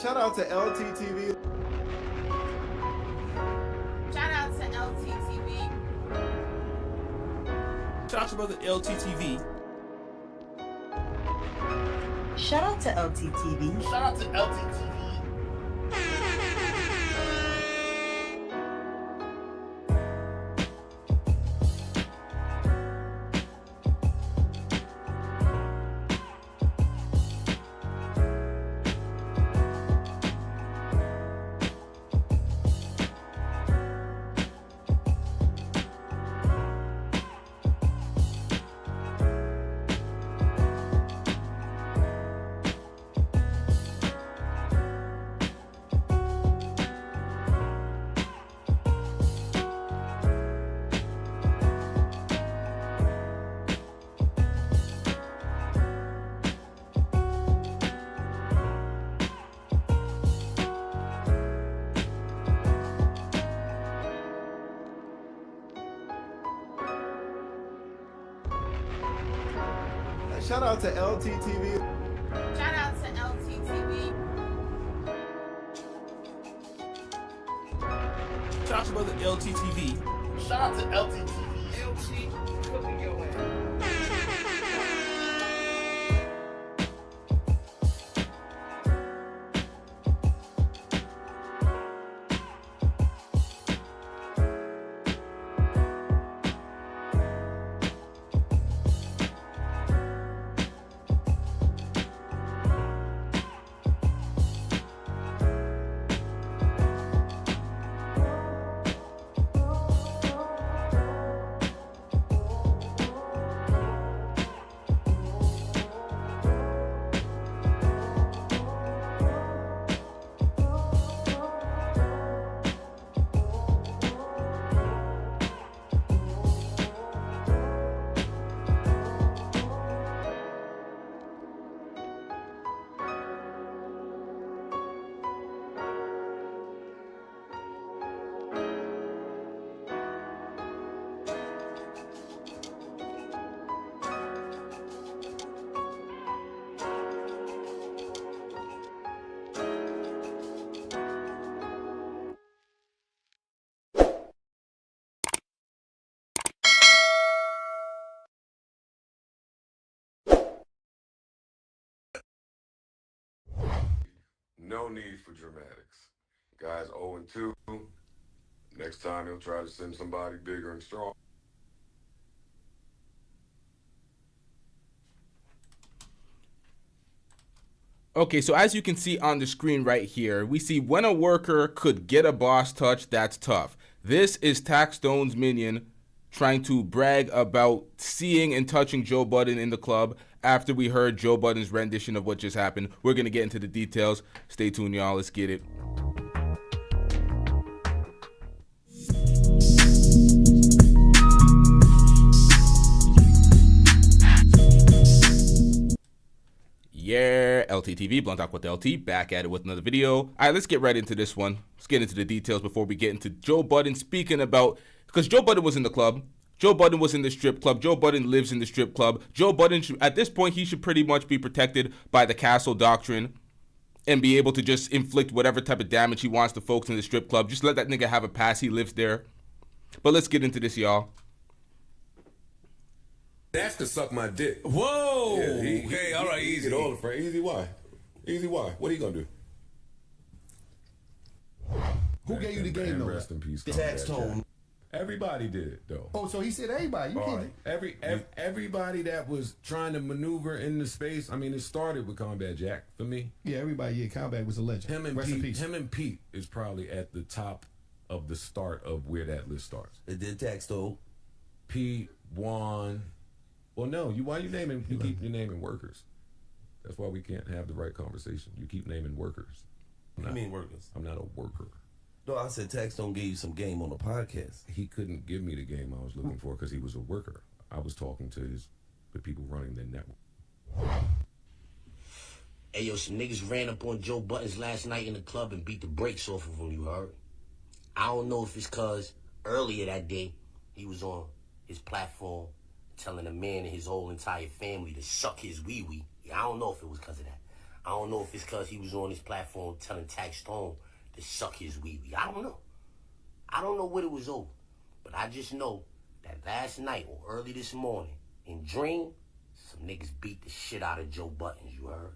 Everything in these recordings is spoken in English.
Shout out to LTTV. Shout out to LTTV. Shout out to brother LTTV. Shout out to LTTV. Shout out to LTTV. Shout out to LTTV. Shout out to LTTV. Shout out to brother LTTV. Shout out to LTTV. LT, cooking your ass. No need for dramatics. Guy's 0-2. Next time he'll try to send somebody bigger and strong. Okay, so as you can see on the screen right here, we see when a worker could get a boss touch, that's tough. This is Taxstone's minion trying to brag about seeing and touching Joe Budden in the club after we heard Joe Budden's rendition of what just happened. We're going to get into the details. Stay tuned, y'all. Let's get it. Yeah, LTTV, Blunt Talk with LT, back at it with another video. All right, let's get right into this one. Let's get into the details before we get into Joe Budden speaking about, because Joe Budden was in the club. Joe Budden was in the strip club. Joe Budden lives in the strip club. Joe Budden, at this point, he should pretty much be protected by the castle doctrine and be able to just inflict whatever type of damage he wants to folks in the strip club. Just let that nigga have a pass. He lives there. But let's get into this, y'all. That's to suck my dick. Whoa! Yeah, Okay, all right, easy. Get all the friend. Easy why? Easy why? What are you gonna do? Who gave you the game, though? Rest in peace. Taxstone. Everybody did it, though. Oh, so he said everybody. You All can't. right. Everybody that was trying to maneuver in the space. I mean, it started with Combat Jack for me. Yeah, everybody. Yeah, Combat was a legend. Rest in peace. Him and Pete is probably at the top of the start of where that list starts. It did Taxstone. Pete, Juan. Well, no. Why you keep naming workers? That's why we can't have the right conversation. You keep naming workers. I mean workers. I'm not a worker. No, I said Taxstone gave you some game on the podcast. He couldn't give me the game I was looking for because he was a worker. I was talking to the people running the network. Hey, yo, some niggas ran up on Joe Buttons last night in the club and beat the brakes off of him, you heard? I don't know if it's because earlier that day he was on his platform telling a man and his whole entire family to suck his wee-wee. I don't know if it was because of that. I don't know if it's because he was on his platform telling Taxstone to suck his wee-wee. I don't know. I don't know what it was over. But I just know that last night or early this morning, in Dream, some niggas beat the shit out of Joe Budden, you heard?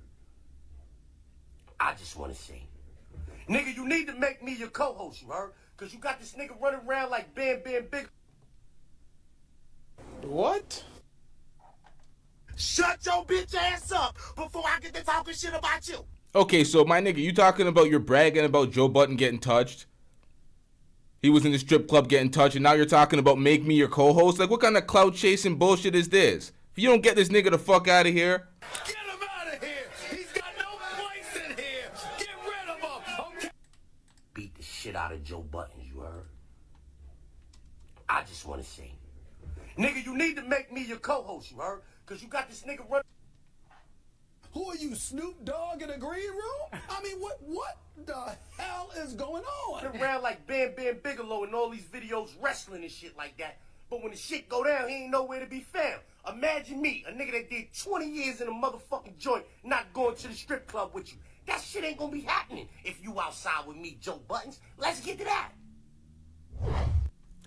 I just want to say, nigga, you need to make me your co-host, you heard? Because you got this nigga running around like Bam Bam Big. What? Shut your bitch ass up before I get to talking shit about you. Okay, so my nigga, you talking about you're bragging about Joe Budden getting touched? He was in the strip club getting touched, and now you're talking about make me your co-host? Like, what kind of clout chasing bullshit is this? If you don't get this nigga the fuck out of here. Get him out of here. He's got no place in here. Get rid of him. Okay. Beat the shit out of Joe Budden, you heard? I just want to say, nigga, you need to make me your co-host, you heard? Because you got this nigga running. Who are you, Snoop Dogg in a green room? I mean, what the hell is going on? Around like Bam Bam Bigelow and all these videos wrestling and shit like that. But when the shit go down, he ain't nowhere to be found. Imagine me, a nigga that did 20 years in a motherfucking joint, not going to the strip club with you. That shit ain't gonna be happening if you outside with me, Joe Buttons. Let's get to that.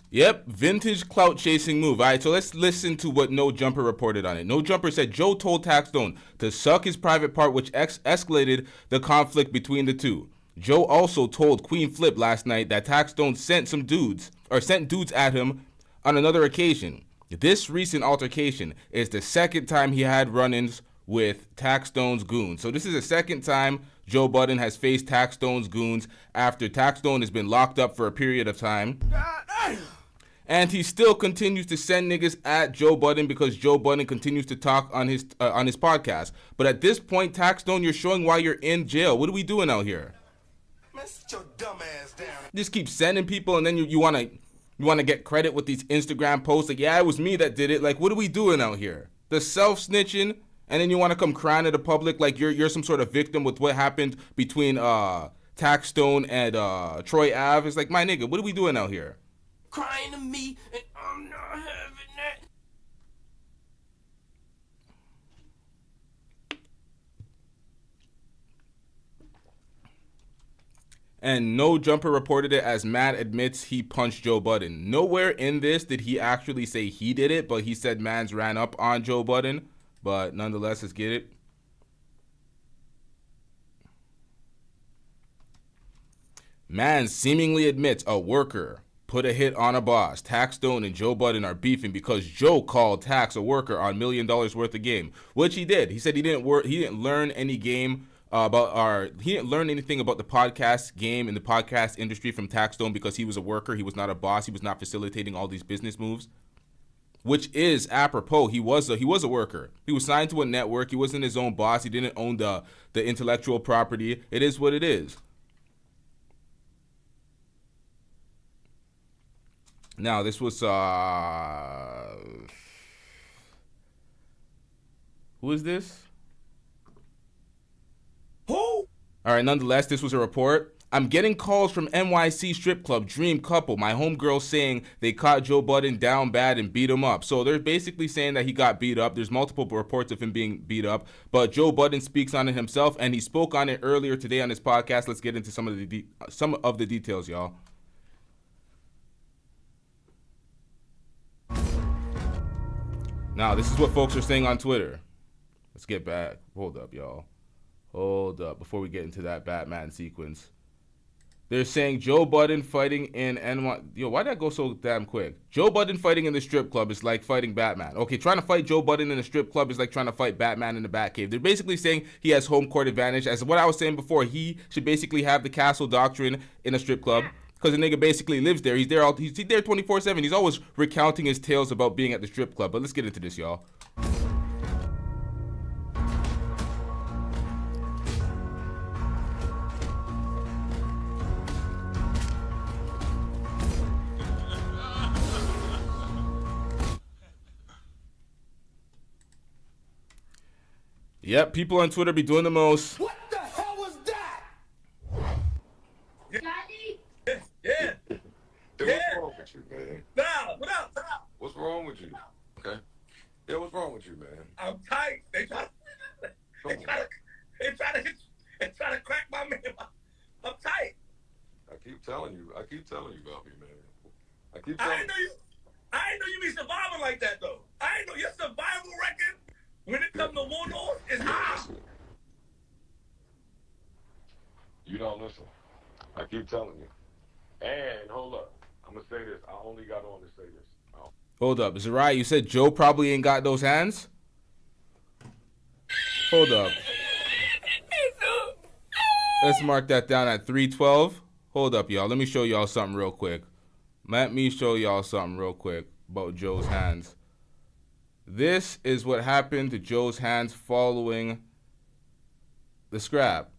Yep, vintage clout chasing move. All right, so let's listen to what No Jumper reported on it. No Jumper said Joe told Taxstone to suck his private part, which escalated the conflict between the two. Joe also told Queen Flip last night that Taxstone sent dudes at him on another occasion. This recent altercation is the second time he had run-ins with Taxstone's goons. So this is the second time Joe Budden has faced Taxstone's goons after Taxstone has been locked up for a period of time. And he still continues to send niggas at Joe Budden because Joe Budden continues to talk on his podcast. But at this point, Taxstone, you're showing why you're in jail. What are we doing out here? Man, sit your dumb ass down. Just keep sending people, and then you want to get credit with these Instagram posts. Like, yeah, it was me that did it. Like, what are we doing out here? The self-snitching, and then you want to come crying to the public like you're some sort of victim with what happened between Taxstone and Troy Ave. It's like, my nigga, what are we doing out here? Crying to me, and I'm not having that. And No Jumper reported it as Matt admits he punched Joe Budden. Nowhere in this did he actually say he did it, but he said Mans ran up on Joe Budden. But nonetheless, let's get it. Mans seemingly admits a worker put a hit on a boss. Taxstone and Joe Budden are beefing because Joe called Tax a worker on $1 million worth of game, which he did. He said he didn't learn any game he didn't learn anything about the podcast game and the podcast industry from Taxstone because he was a worker. He was not a boss. He was not facilitating all these business moves, which is apropos. He was a worker. He was signed to a network. He wasn't his own boss. He didn't own the intellectual property. It is what it is. Now, this was, who is this? Who? All right, nonetheless, this was a report. I'm getting calls from NYC strip club Dream Couple. My homegirl saying they caught Joe Budden down bad and beat him up. So they're basically saying that he got beat up. There's multiple reports of him being beat up, but Joe Budden speaks on it himself, and he spoke on it earlier today on his podcast. Let's get into some of the details, y'all. Now, this is what folks are saying on Twitter. Let's get back. Hold up, y'all. Hold up before we get into that Batman sequence. They're saying Joe Budden fighting in NY. Yo, why'd that go so damn quick? Joe Budden fighting in the strip club is like fighting Batman. Okay, trying to fight Joe Budden in a strip club is like trying to fight Batman in the Batcave. They're basically saying he has home court advantage. As what I was saying before, he should basically have the castle doctrine in a strip club. Because the nigga basically lives there. He's there 24/7. He's always recounting his tales about being at the strip club. But let's get into this, y'all. Yep, people on Twitter be doing the most. What the hell was that? Daddy? Yeah. Yeah. What's wrong with you, man? Nah, what up? What's wrong with you? Okay. Yeah, what's wrong with you, man? I'm tight. They try to hit keep I telling didn't know you be surviving like that though. I didn't know your survival record when it comes to one-offs is high. You don't listen. I keep telling you. And hold up. I'm gonna say this. I only got on to say this. Hold up. Zerai, you said Joe probably ain't got those hands? Hold up. Let's mark that down at 312. Hold up, y'all. Let me show y'all something real quick. Let me show y'all something real quick about Joe's hands. This is what happened to Joe's hands following the scrap.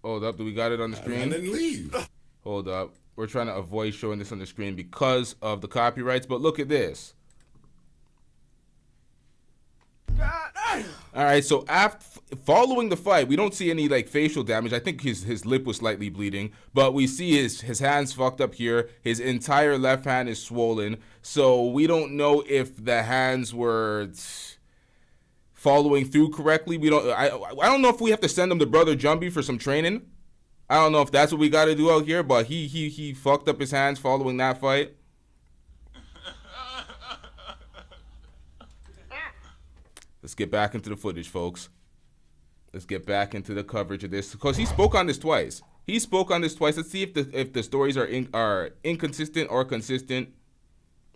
Hold up. Do we got it on the screen? And then leave. Hold up. We're trying to avoid showing this on the screen because of the copyrights, but look at this. All right, so following the fight, we don't see any like facial damage. I think his lip was slightly bleeding, but we see his hands fucked up here. His entire left hand is swollen, so we don't know if the hands were following through correctly. I don't know if we have to send him to Brother Jumbie for some training. I don't know if that's what we got to do out here, but he fucked up his hands following that fight. Let's get back into the footage, folks. Let's get back into the coverage of this because he spoke on this twice. Let's see if the stories are inconsistent or consistent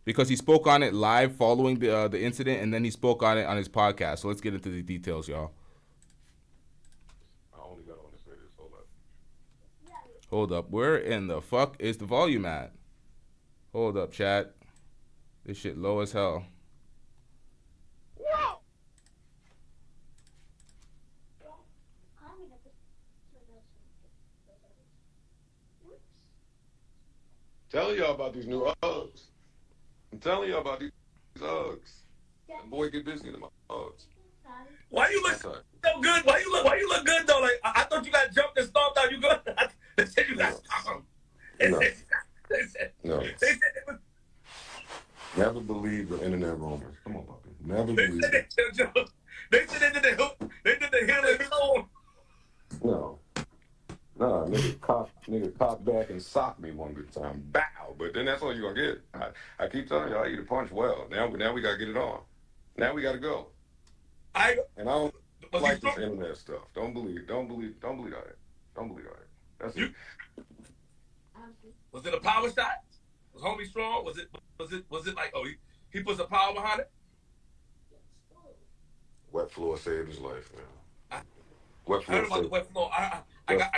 because he spoke on it live following the incident and then he spoke on it on his podcast. So let's get into the details, y'all. I only got on to say this. Hold up. Where in the fuck is the volume at? Hold up, chat. This shit low as hell. Telling y'all about these new Uggs. I'm telling y'all about these Uggs. That boy get busy in my Uggs. Why you look so good? Why you look good though? Like I thought you got jumped and stomped out. You good? They said you got stomped. No. They said it was. Never believe the internet rumors. Come on, puppy. Never They believe said it. they did the hill and home. No. Nah, nigga cock back and sock me one good time. Bow. But then that's all you gonna get. I keep telling y'all, I eat a punch well. Now we gotta get it on. Now we gotta go. And I don't like this internet stuff. Don't believe all that. Don't believe all that. That's it. Was it a power shot? Was homie strong? Was it like he put some power behind it? Wet floor saved his life, man. Wet I floor heard about the saved. wet floor. I got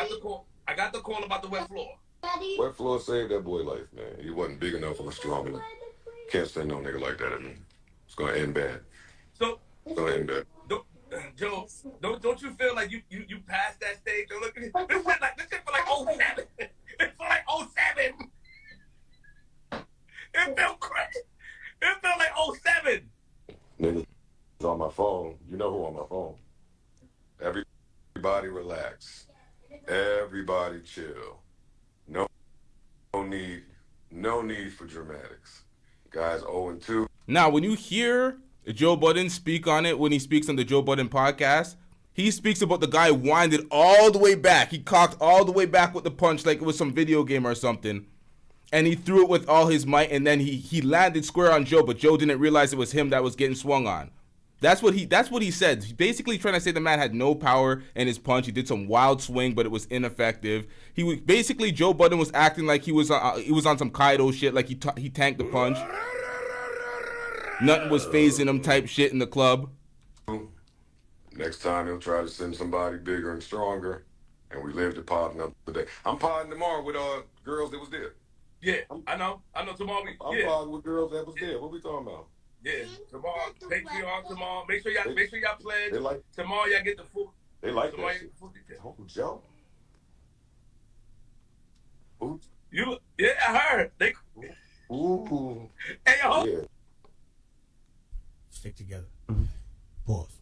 the call. I got the call about the wet floor. Wet floor saved that boy life, man. He wasn't big enough or strong enough. Can't send no nigga like that at me. It's gonna end bad. So, It's gonna end bad. Joe, don't you feel like you passed that stage? Look, this shit feel like 07. It feel like 07. It felt crazy. It felt like 07. Niggas on my phone. You know who on my phone. Everybody relax. Everybody chill. No need for dramatics. Guys 0-2. Now, when you hear Joe Budden speak on it, when he speaks on the Joe Budden podcast, he speaks about the guy winded all the way back. He cocked all the way back with the punch like it was some video game or something. And he threw it with all his might, and then he landed square on Joe, but Joe didn't realize it was him that was getting swung on. That's what he said. He's basically trying to say the man had no power in his punch. He did some wild swing, but it was ineffective. He was basically Joe Budden was acting like he was on some Kaido shit, like he tanked the punch. Nothing was phasing him type shit in the club. Next time he'll try to send somebody bigger and stronger, and we live to pod another day. I'm podding tomorrow with girls that was there. Yeah, I know tomorrow. I'm podding with girls that was there. What we talking about? Yeah, tomorrow, Patreon tomorrow. Make sure y'all pledge. Tomorrow y'all get the full. They like tomorrow that y'all shit. get the full detail. Oh, Joe. Ooh. Yeah, I heard. Ooh. Hey, yo. Yeah. Stick together. Pause.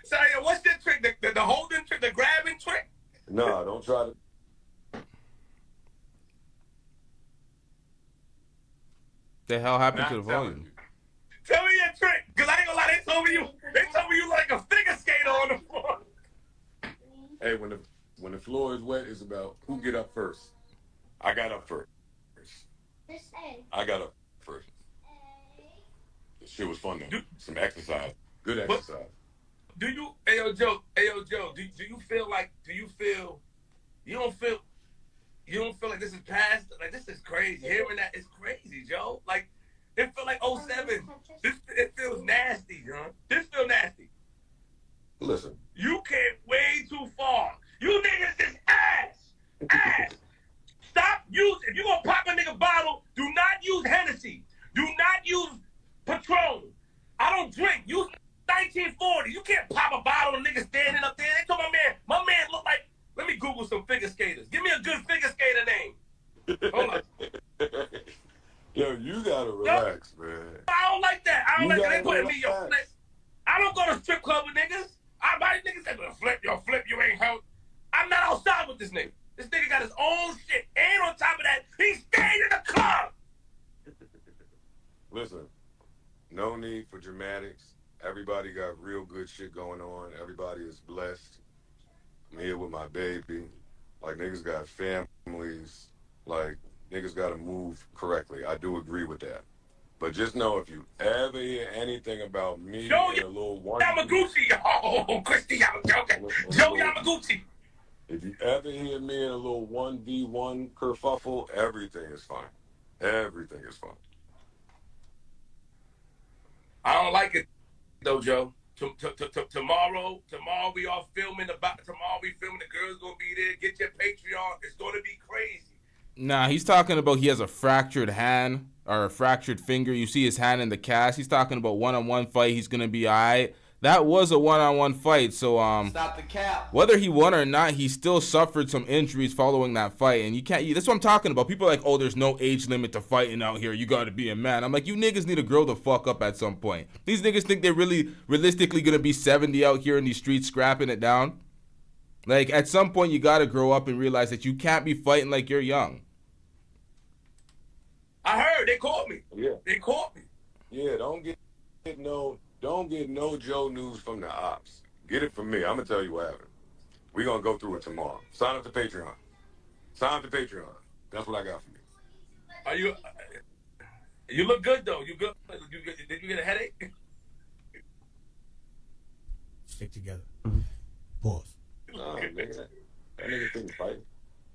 So, what's that trick? The holding trick, the grabbing trick? Nah, don't try to. The hell happened to the volume? Tell me your trick, cause I ain't gonna lie. They told me you like a figure skater on the floor. Hey, when the floor is wet, it's about who get up first. I got up first. I got up first. The shit was fun though. Some exercise. Good exercise. Do you, Ayo Joe, do you feel like, you don't feel like this is past, like this is crazy. Hearing that is crazy, Joe. Like, it feel like 07. It feels nasty, John. This feel nasty. Listen. You came way too far. You niggas is ass. Stop using, if you gonna pop a nigga bottle, do not use Hennessy. Do not use Patron. I don't drink. Use 1940. You can't pop a bottle of niggas standing up there. They told my man look like, let me Google some figure skaters. Give me a good figure skater name. Hold on. Yo, you gotta relax, man. I don't like that. I don't like that. They putting me, relax. I don't go to strip club with niggas. My niggas say, flip, you ain't help. I'm not outside with this nigga. This nigga got his own shit. And on top of that, he's staying in the club. Listen, no need for dramatics. Everybody got real good shit going on. Everybody is blessed. I'm here with my baby. Like, niggas got families. Like, niggas got to move correctly. I do agree with that. But just know, if you ever hear anything about me and a little one... Yamaguchi. Oh, Christy, I'm joking. Joe Yamaguchi. If you ever hear me in a little 1v1 kerfuffle, everything is fine. Everything is fine. I don't like it, though, Joe. Tomorrow we are filming tomorrow we filming, the girls gonna be there. Get your Patreon. It's gonna be crazy. Nah, he's talking about he has a fractured hand or a fractured finger. You see his hand in the cast. He's talking about one-on-one fight. He's gonna be alright. That was a one-on-one fight, so Stop the cap. whether he won or not, he still suffered some injuries following that fight, and you can't. That's what I'm talking about. People are like, oh, there's no age limit to fighting out here. You got to be a man. I'm like, you niggas need to grow the fuck up at some point. These niggas think they're really realistically gonna be 70 out here in these streets scrapping it down. Like, at some point, you got to grow up and realize that you can't be fighting like you're young. I heard they called me. Yeah. They called me. Yeah, don't get no Joe news from the ops. Get it from me. I'm gonna tell you what happened. We're gonna go through it tomorrow. Sign up to Patreon. That's what I got for you. Are you? You look good though. You good? Did you get a headache? Stick together. Pause. Nah, nigga, that nigga couldn't fight.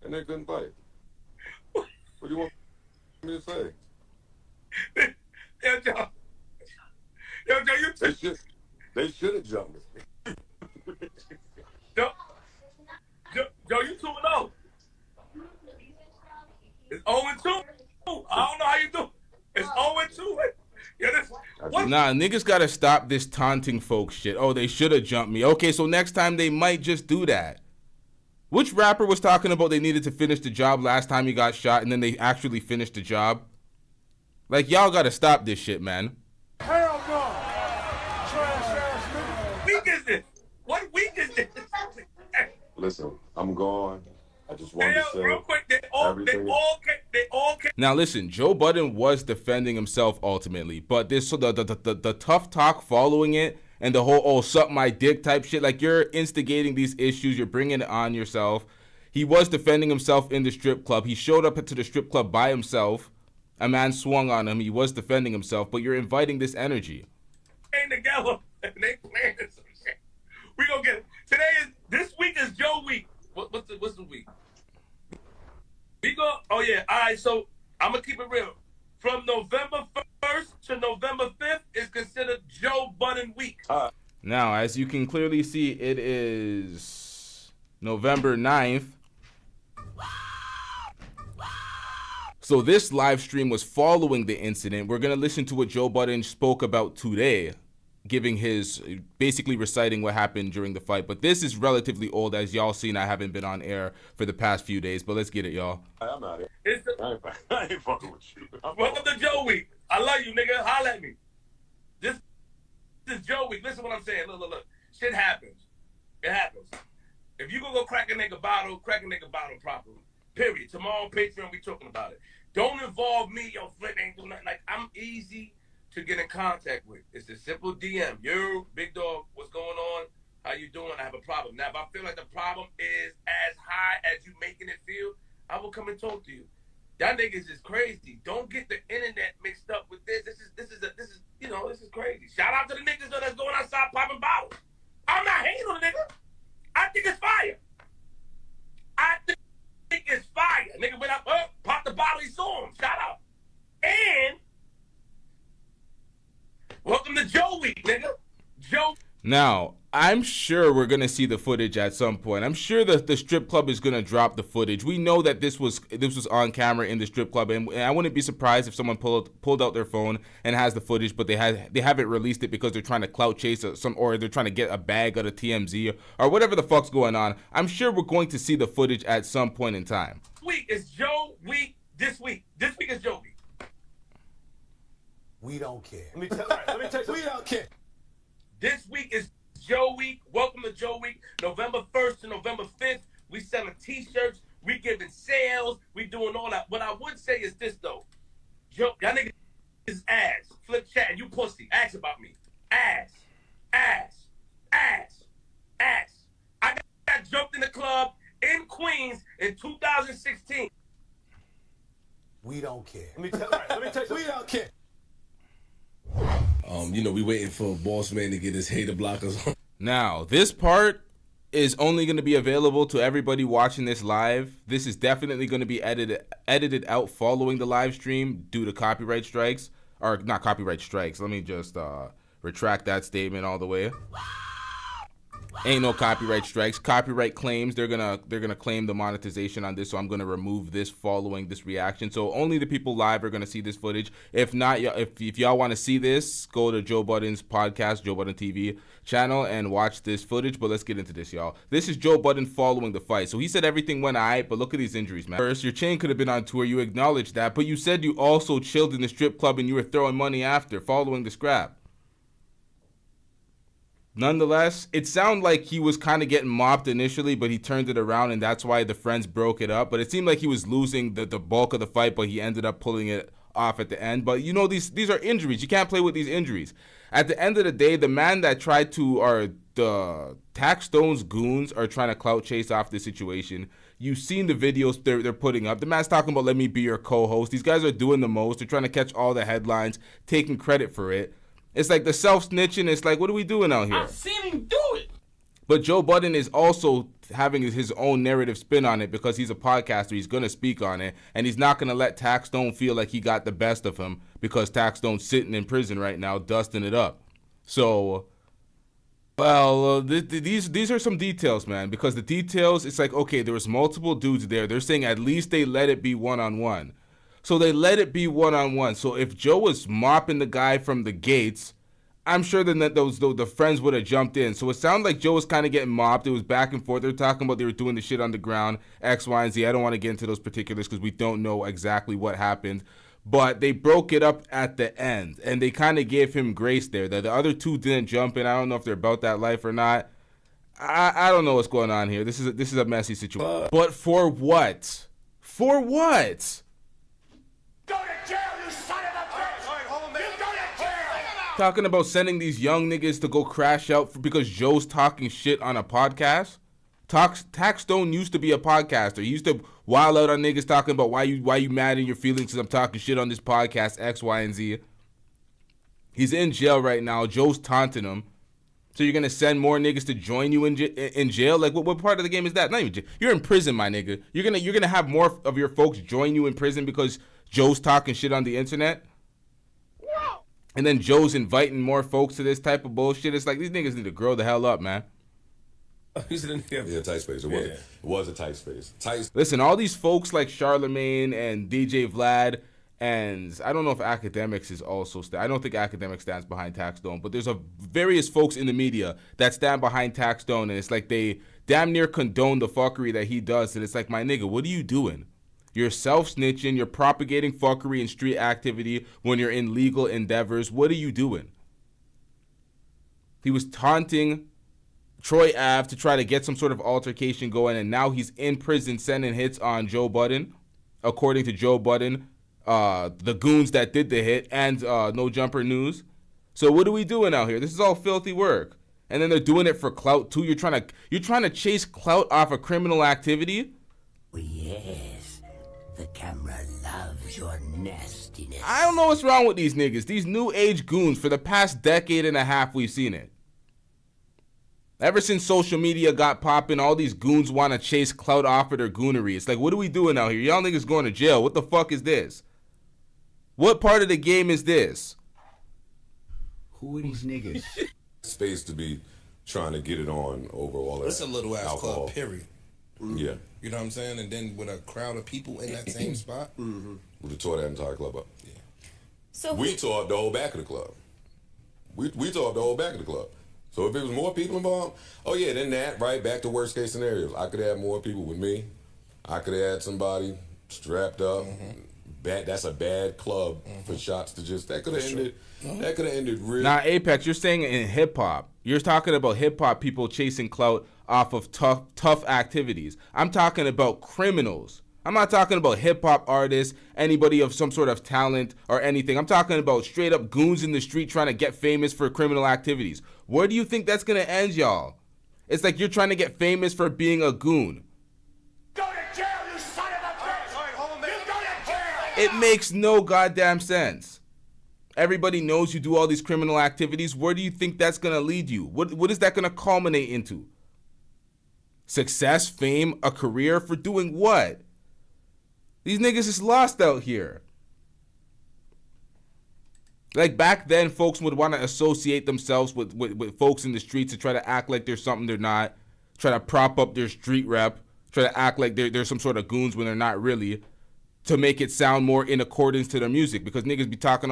That nigga couldn't fight. What do you want me to say? Yo, Joe, you They should have jumped me. Joe, you 2-0. It's 0-2. I don't know how you do. It's 0-2. Yeah, Nah, niggas gotta stop this taunting folks shit. Oh, they should have jumped me. Okay, so next time they might just do that. Which rapper was talking about they needed to finish the job last time he got shot and then they actually finished the job? Like, y'all gotta stop this shit, man. Hell no. Trash ass nigga. week is this? What week is this? Listen, I'm gone. I just wanted to say real quick, they all came. Now listen, Joe Budden was defending himself ultimately, but this the tough talk following it and the whole suck my dick type shit, like you're instigating these issues, you're bringing it on yourself. He was defending himself in the strip club. He showed up to the strip club by himself. A man swung on him. He was defending himself, but you're inviting this energy. Came together and they planned some shit. We gonna get it. This week is Joe week. What's the week? We go. Oh yeah. All right. So I'm gonna keep it real. From November 1st to November 5th is considered Joe Budden week. Now, as you can clearly see, it is November 9th. So this live stream was following the incident. We're going to listen to what Joe Budden spoke about today, giving his, basically reciting what happened during the fight. But this is relatively old. As y'all seen, I haven't been on air for the past few days, but let's get it, y'all. I'm out here. I ain't fucking with you. Welcome to Joe week. I love you, nigga. Holla at me. This is Joe week. Listen what I'm saying. Look. Shit happens. It happens. If you gonna go crack a nigga bottle properly. Period. Tomorrow on Patreon, we talking about it. Don't involve me. Yo, Flint ain't do nothing. Like, I'm easy to get in contact with. It's a simple DM. Yo, big dog, what's going on? How you doing? I have a problem. Now, if I feel like the problem is as high as you making it feel, I will come and talk to you. Y'all niggas is crazy. Don't get the internet mixed up with this. This is crazy. Shout out to the niggas that's going outside popping bottles. I'm not hating on the nigga. I think it's fire. I think it's fire. Nigga went up, popped the bottle, he saw him. Shout out. And welcome to Joe Week, nigga. Joe. Now, I'm sure we're going to see the footage at some point. I'm sure that the strip club is going to drop the footage. We know that this was on camera in the strip club, and I wouldn't be surprised if someone pulled out their phone and has the footage, but they haven't released it because they're trying to clout chase or they're trying to get a bag out of TMZ or whatever the fuck's going on. I'm sure we're going to see the footage at some point in time. Week is Joe Week this week. This week is Joe Week. We don't care. Let me tell you. We don't care. This week is Joe Week. Welcome to Joe Week. November 1st to November 5th. We selling t-shirts. We giving sales. We doing all that. What I would say is this, though. Joe, y'all niggas is ass. Flip chat. You pussy. Ask about me. Ass. Ass. Ass. Ass. I got jumped in the club in Queens in 2016. We don't care. Let me tell you. We don't care. We waiting for Boss Man to get his hater blockers on. Now, this part is only going to be available to everybody watching this live. This is definitely going to be edited out following the live stream due to copyright strikes. Or not copyright strikes. Let me just retract that statement all the way. Ain't no copyright strikes. Copyright claims, they're gonna claim the monetization on this, so I'm gonna remove this following this reaction. So only the people live are gonna see this footage. If not, if y'all want to see this, go to Joe Budden's podcast, Joe Budden TV channel, and watch this footage. But let's get into this, y'all. This is Joe Budden following the fight. So he said everything went alright, but look at these injuries, man. First, your chain could have been on tour. You acknowledged that, but you said you also chilled in the strip club and you were throwing money after, following the scrap. Nonetheless, it sounded like he was kind of getting mopped initially, but he turned it around, and that's why the friends broke it up. But it seemed like he was losing the bulk of the fight, but he ended up pulling it off at the end. But, these are injuries. You can't play with these injuries. At the end of the day, the man that tried to, or the Taxstone's goons are trying to clout chase off this situation. You've seen the videos they're putting up. The man's talking about, let me be your co-host. These guys are doing the most. They're trying to catch all the headlines, taking credit for it. It's like the self-snitching. It's like, what are we doing out here? I've seen him do it. But Joe Budden is also having his own narrative spin on it because he's a podcaster. He's going to speak on it. And he's not going to let Taxstone feel like he got the best of him because Taxstone's sitting in prison right now, dusting it up. So, well, these are some details, man. Because the details, it's like, okay, there was multiple dudes there. They're saying at least they let it be one-on-one. So they let it be one-on-one. So if Joe was mopping the guy from the gates, I'm sure then that the friends would have jumped in. So it sounded like Joe was kind of getting mopped. It was back and forth. They were talking about they were doing the shit on the ground, X, Y, and Z. I don't want to get into those particulars because we don't know exactly what happened. But they broke it up at the end, and they kind of gave him grace there. The other two didn't jump in. I don't know if they're about that life or not. I don't know what's going on here. This is a messy situation. But for what? For what? Go to jail, you son of a bitch! You go to jail! Talking about sending these young niggas to go crash out because Joe's talking shit on a podcast. Taxstone used to be a podcaster. He used to wild out on niggas talking about why you mad in your feelings because I'm talking shit on this podcast, X, Y, and Z. He's in jail right now. Joe's taunting him. So you're going to send more niggas to join you in jail? Like, what part of the game is that? Not even jail. You're in prison, my nigga. You're gonna have more of your folks join you in prison because Joe's talking shit on the internet? And then Joe's inviting more folks to this type of bullshit. It's like, these niggas need to grow the hell up, man. Yeah, tight space. It was a tight space. Listen, all these folks like Charlemagne and DJ Vlad, and I don't know if Academics is also I don't think Academics stands behind Taxstone, but there's various folks in the media that stand behind Taxstone, and it's like they damn near condone the fuckery that he does. And it's like, my nigga, what are you doing? You're self-snitching. You're propagating fuckery and street activity when you're in legal endeavors. What are you doing? He was taunting Troy Ave to try to get some sort of altercation going, and now he's in prison sending hits on Joe Budden. According to Joe Budden, the goons that did the hit, and No Jumper News. So what are we doing out here? This is all filthy work. And then they're doing it for clout too. You're trying to chase clout off of criminal activity? Well, yes. The camera loves your nastiness. I don't know what's wrong with these niggas. These new age goons, for the past decade and a half, we've seen it. Ever since social media got popping, all these goons want to chase clout off of their goonery. It's like, what are we doing out here? Y'all niggas going to jail. What the fuck is this? What part of the game is this? Who are these niggas? Space to be trying to get it on over all that. It's a little ass alcohol. club, period. Yeah. You know what I'm saying? And then with a crowd of people in that same spot. We tore that entire club up. Yeah. So We tore up the whole back of the club. We tore up the whole back of the club. So if it was more people involved, oh yeah, then that, right, back to worst case scenarios. I could have more people with me. I could have had somebody strapped up. That's a bad club for shots to just, that could have ended, that could have ended real. Now, Apex, you're saying in hip hop. You're talking about hip hop people chasing clout off of tough activities. I'm talking about criminals. I'm not talking about hip hop artists, anybody of some sort of talent or anything. I'm talking about straight up goons in the street trying to get famous for criminal activities. Where do you think that's gonna end, y'all? It's like you're trying to get famous for being a goon. Go to jail, you son of a bitch! All right, hold on, man. You go to jail! It makes no goddamn sense. Everybody knows you do all these criminal activities. Where do you think that's gonna lead you? What is that gonna culminate into? Success, fame, a career for doing what? These niggas is lost out here. Like back then, folks would want to associate themselves with folks in the streets to try to act like they're something they're not, try to prop up their street rep, try to act like they're some sort of goons when they're not really, to make it sound more in accordance to their music, because niggas be talking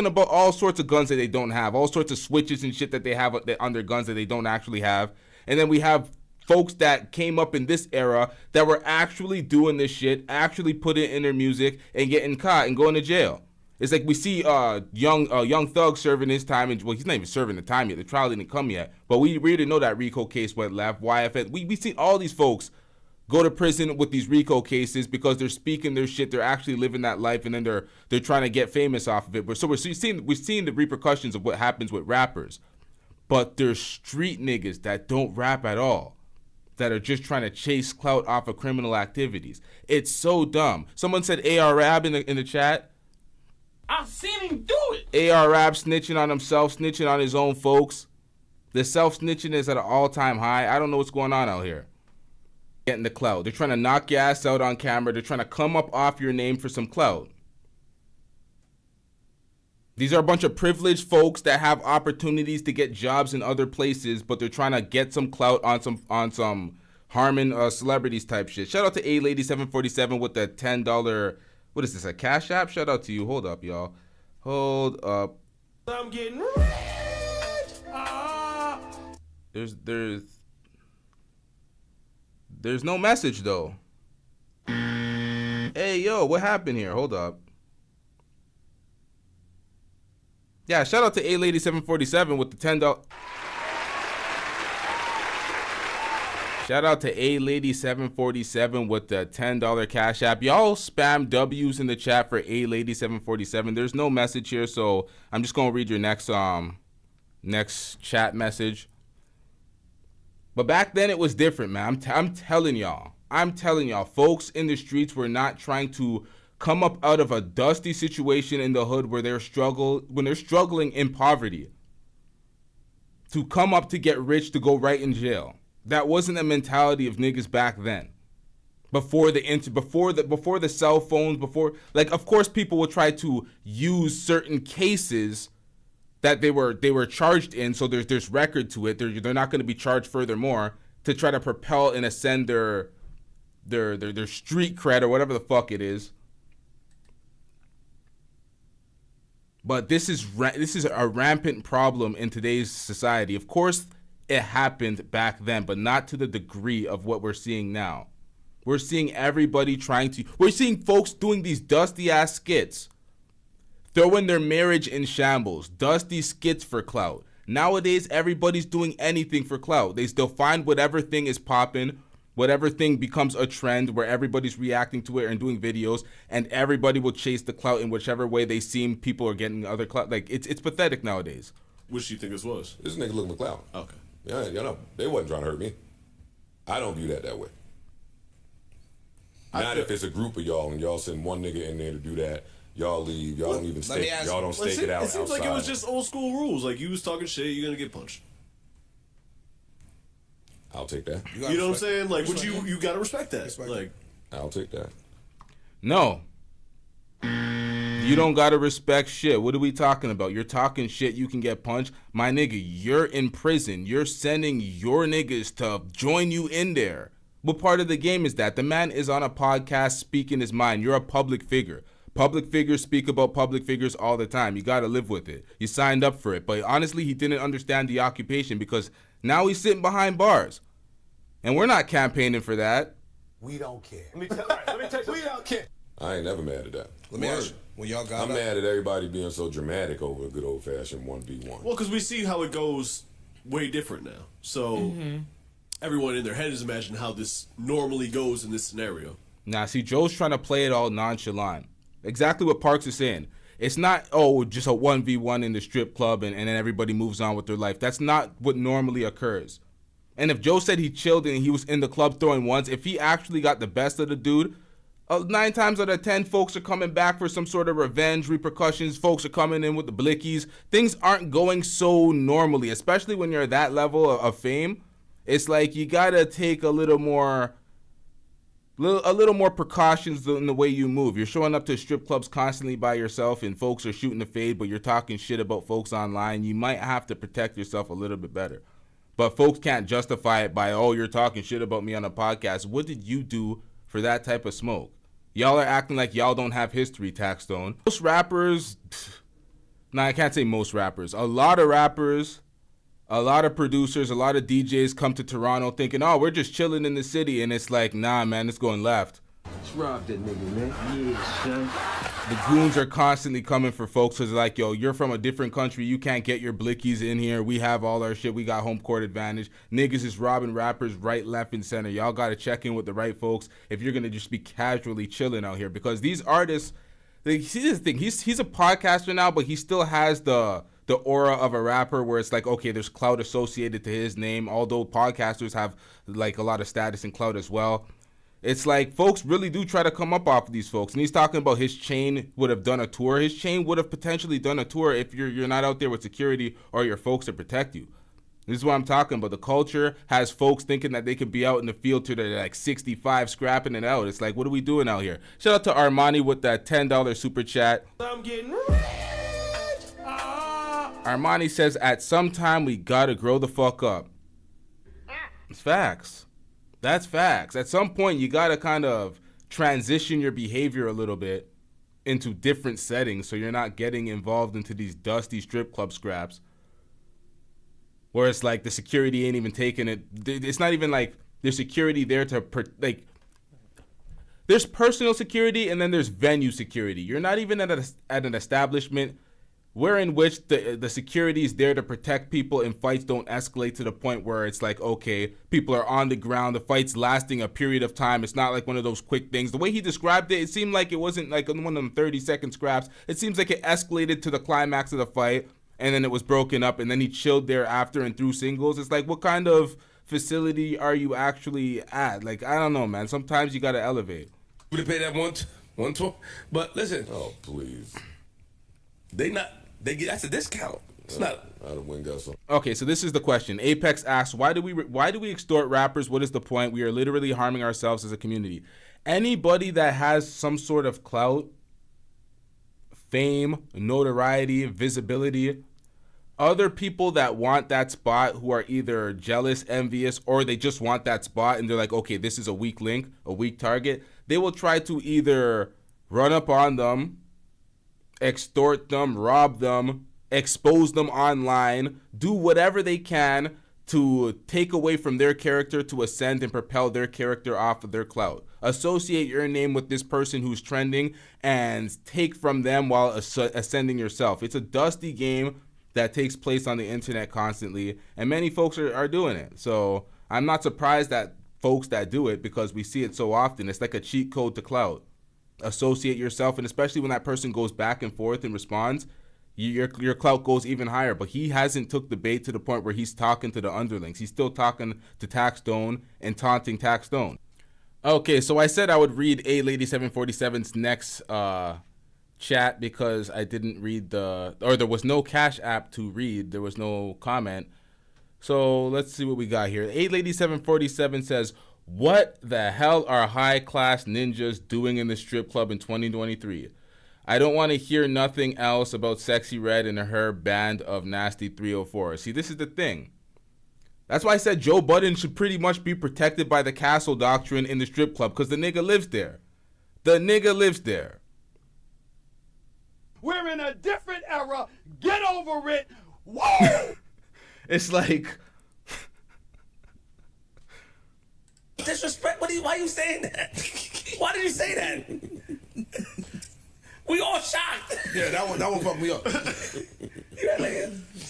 about all sorts of guns that they don't have, all sorts of switches and shit that they have on their guns that they don't actually have. And then we have folks that came up in this era that were actually doing this shit, actually put it in their music and getting caught and going to jail. It's like we see young Thug serving his time, and well, he's not even serving the time yet. The trial didn't come yet, but we already know that RICO case went left. YFS, we seen all these folks go to prison with these RICO cases because they're speaking their shit, they're actually living that life, and then they're trying to get famous off of it. So we're seeing the repercussions of what happens with rappers, but there's street niggas that don't rap at all, that are just trying to chase clout off of criminal activities. It's so dumb. Someone said AR Rab in the chat. I've seen him do it. AR Rab snitching on himself, snitching on his own folks. The self-snitching is at an all-time high. I don't know what's going on out here. Getting the clout. They're trying to knock your ass out on camera. They're trying to come up off your name for some clout. These are a bunch of privileged folks that have opportunities to get jobs in other places, but they're trying to get some clout on some harming celebrities type shit. Shout out to A-Lady747 with the $10. What is this, a Cash App? Shout out to you. Hold up, y'all. Hold up. I'm getting rich. There's no message though. Hey, yo, what happened here? Hold up. Yeah, shout out to A-Lady747 with the $10. Shout out to A-Lady747 with the $10 Cash App. Y'all spam W's in the chat for A-Lady747. There's no message here, so I'm just gonna read your next chat message. But back then it was different, man. I'm telling y'all, folks in the streets were not trying to come up out of a dusty situation in the hood where they're struggling in poverty, to come up to get rich to go right in jail. That wasn't the mentality of niggas back then. Before the cell phones, of course people would try to use certain cases that they were charged in, so there's record to it. They're not going to be charged furthermore to try to propel and ascend their street cred or whatever the fuck it is. But this is a rampant problem in today's society. Of course, it happened back then, but not to the degree of what we're seeing now. We're seeing we're seeing folks doing these dusty ass skits, throwing their marriage in shambles, dusty skits for clout. Nowadays, everybody's doing anything for clout. They still find whatever thing is popping, whatever thing becomes a trend where everybody's reacting to it and doing videos, and everybody will chase the clout in whichever way they seem people are getting other clout. Like, it's pathetic nowadays. Which do you think this was? This nigga looking for clout. Okay. Yeah, you know, they wasn't trying to hurt me. I don't view that way. Not if it's a group of y'all and y'all send one nigga in there to do that. Y'all leave. Y'all don't even stake. Y'all don't stake it out. It seems outside. like it was just old school rules. Like you was talking shit, you're gonna get punched. I'll take that. You know what I'm saying? Like, would you gotta respect that? Like, I'll take that. No. You don't gotta respect shit. What are we talking about? You're talking shit, you can get punched. My nigga, you're in prison. You're sending your niggas to join you in there. What part of the game is that? The man is on a podcast speaking his mind. You're a public figure. Public figures speak about public figures all the time. You gotta live with it. You signed up for it. But honestly, he didn't understand the occupation because now he's sitting behind bars. And we're not campaigning for that. We don't care. Let me tell you. We don't care. I ain't never mad at that. Let me ask you, when y'all got I'm mad at everybody being so dramatic over a good old-fashioned 1v1. well, because we see how it goes way different now. So everyone in their head is imagining how this normally goes in this scenario. Nah, see, Joe's trying to play it all nonchalant. Exactly what Parks is saying. It's not, just a 1v1 in the strip club and then everybody moves on with their life. That's not what normally occurs. And if Joe said he chilled and he was in the club throwing ones, if he actually got the best of the dude, 9 times out of 10, folks are coming back for some sort of revenge, repercussions. Folks are coming in with the blickies. Things aren't going so normally, especially when you're at that level of fame. It's like you gotta take a little more precautions in the way you move. You're showing up to strip clubs constantly by yourself and folks are shooting the fade, but you're talking shit about folks online. You might have to protect yourself a little bit better. But folks can't justify it by, you're talking shit about me on a podcast. What did you do for that type of smoke? Y'all are acting like y'all don't have history, Taxstone. Most rappers, I can't say most rappers. A lot of rappers, a lot of producers, a lot of DJs come to Toronto thinking, we're just chilling in the city. And it's like, nah, man, it's going left. Let's rob that nigga, man. Yeah, son. The goons are constantly coming for folks because like, you're from a different country. You can't get your blickies in here. We have all our shit. We got home court advantage. Niggas is robbing rappers right, left, and center. Y'all got to check in with the right folks if you're going to just be casually chilling out here. Because these artists, see this thing. He's a podcaster now, but he still has the aura of a rapper where it's like, okay, there's clout associated to his name. Although podcasters have like a lot of status and clout as well. It's like folks really do try to come up off of these folks. And he's talking about his chain would have done a tour. His chain would have potentially done a tour if you're not out there with security or your folks to protect you. This is what I'm talking about. The culture has folks thinking that they could be out in the field till they're like 65 scrapping it out. It's like, what are we doing out here? Shout out to Armani with that $10 super chat. I'm getting rich. Armani says, at some time we gotta grow the fuck up. It's facts. That's facts. At some point, you got to kind of transition your behavior a little bit into different settings so you're not getting involved into these dusty strip club scraps where it's like the security ain't even taking it. It's not even like there's security there to, there's personal security and then there's venue security. You're not even at an establishment wherein which the security is there to protect people and fights don't escalate to the point where it's like, okay, people are on the ground, the fight's lasting a period of time. It's not like one of those quick things. The way he described it, it seemed like it wasn't like one of them 30-second scraps. It seems like it escalated to the climax of the fight and then it was broken up and then he chilled there after and threw singles. It's like, what kind of facility are you actually at? Like, I don't know, man. Sometimes you got to elevate. Would have paid that one tour, but listen. Oh, please. That's a discount. It's not. I don't win, got some. Okay, so this is the question. Apex asks, why do we extort rappers? What is the point? We are literally harming ourselves as a community. Anybody that has some sort of clout, fame, notoriety, visibility, other people that want that spot who are either jealous, envious, or they just want that spot and they're like, okay, this is a weak link, a weak target. They will try to either run up on them, extort them, rob them, expose them online, do whatever they can to take away from their character to ascend and propel their character off of their clout. Associate your name with this person who's trending and take from them while ascending yourself. It's a dusty game that takes place on the internet constantly, and many folks are doing it. So I'm not surprised that folks that do it, because we see it so often. It's like a cheat code to clout. Associate yourself, and especially when that person goes back and forth and responds, your clout goes even higher. But he hasn't took the bait to the point where he's talking to the underlings. He's still talking to Taxstone and taunting Taxstone. Okay, so I said I would read A Lady 747's next chat because I didn't read there was no Cash App to read. There was no comment. So let's see what we got here. A Lady 747 says, "What the hell are high-class ninjas doing in the strip club in 2023? I don't want to hear nothing else about Sexy Red and her band of nasty 304. See, this is the thing. That's why I said Joe Budden should pretty much be protected by the castle doctrine in the strip club because the nigga lives there. The nigga lives there. We're in a different era. Get over it. Whoa! It's like... Disrespect? Why are you saying that? Why did you say that? We all shocked. Yeah, that one fucked me up. This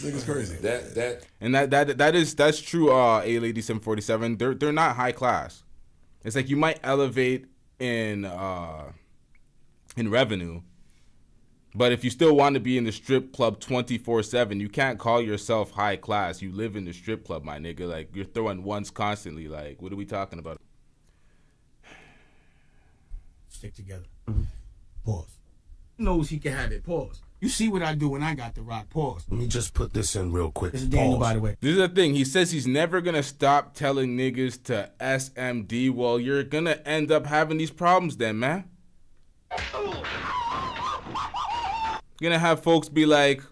nigga's crazy. That's true. A Lady 747. They're not high class. It's like you might elevate in revenue, but if you still want to be in the strip club 24/7, you can't call yourself high class. You live in the strip club, my nigga. Like you're throwing ones constantly. Like what are we talking about? Stick together. Pause. Knows he can have it. Pause. You see what I do when I got the rock. Pause. Let me just put this in real quick. This is Daniel, by the way. This is the thing. He says he's never going to stop telling niggas to SMD. Well, you're going to end up having these problems then, man. You're going to have folks be like...